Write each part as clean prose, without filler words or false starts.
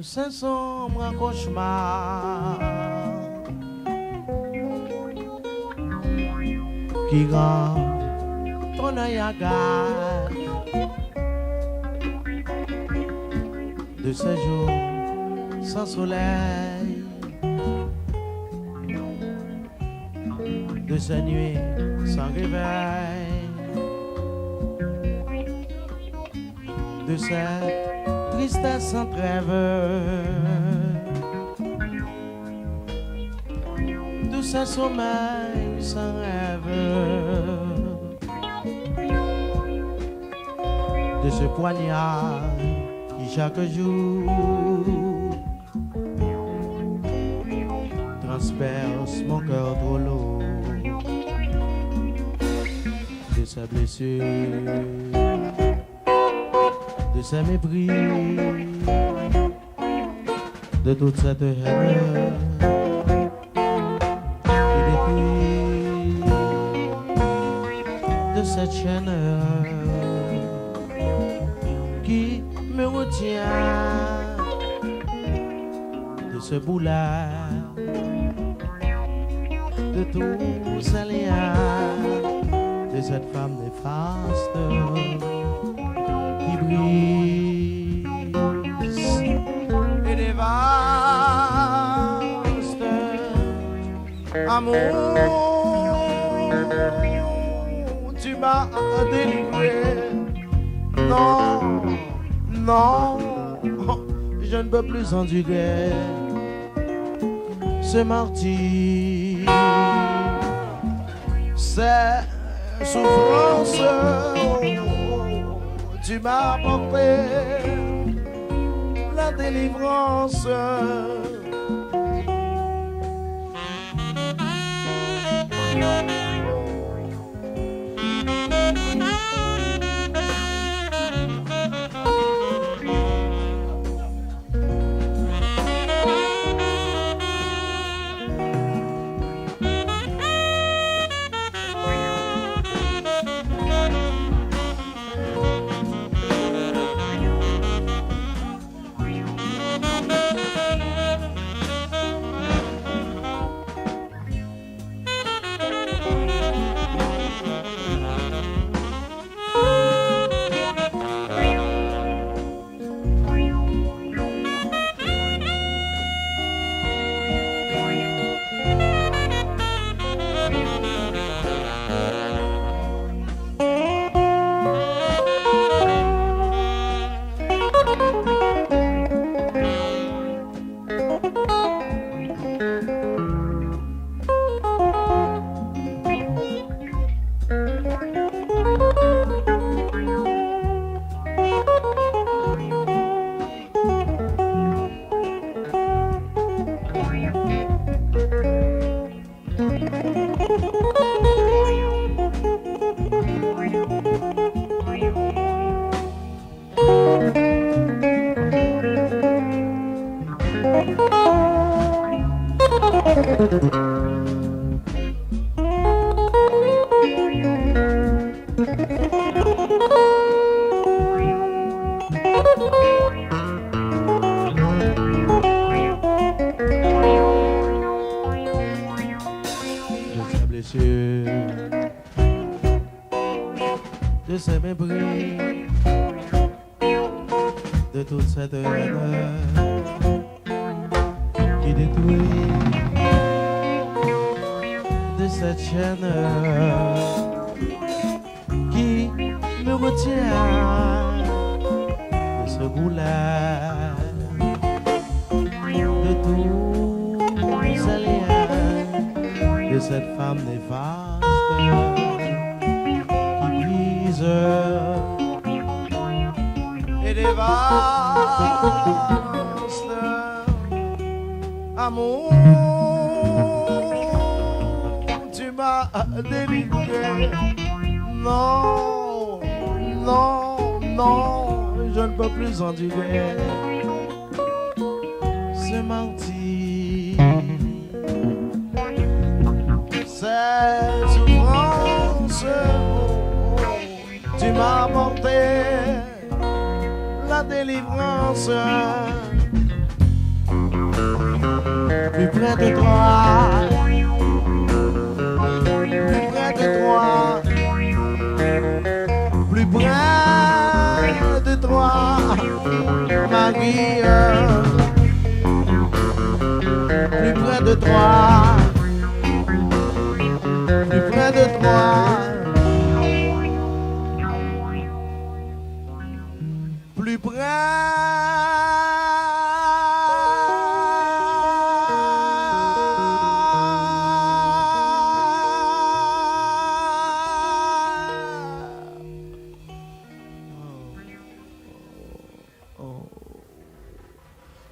C'est sombre un cauchemar qui rend ton œil hagard de ces jours sans soleil, de ces nuits sans réveil, de cette tristesse sans trêve, de ce sommeil sans rêve, de ce poignard qui chaque jour transperce mon cœur trop lourd, de sa blessure, de ses mépris, de toute cette haine qui détruit, de cette chaîne qui me retient, de ce boulard, de tous ces liens, de cette femme néfaste qui brise et dévaste. Amour, tu m'as délivré. Non, non, je ne peux plus endurer ce martyre, ces souffrances. Tu m'as apporté la délivrance. De ces mépris, de toute cette haine qui détruit, de cette chaîne qui me retient, de ce boulet, de tous ces liens, de cette femme néfaste et dévaste. Amour, tu m'as délivré. Non, non, non, je ne peux plus endurer ce martyre, cette souffrance. Tu m'as apporté la délivrance. près de toi, plus près de toi, plus près de toi, Marie, plus près de toi, plus près de toi. Plus près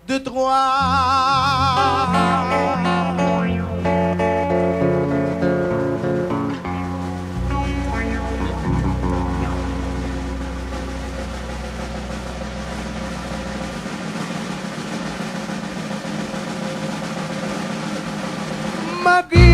de toi. Magie.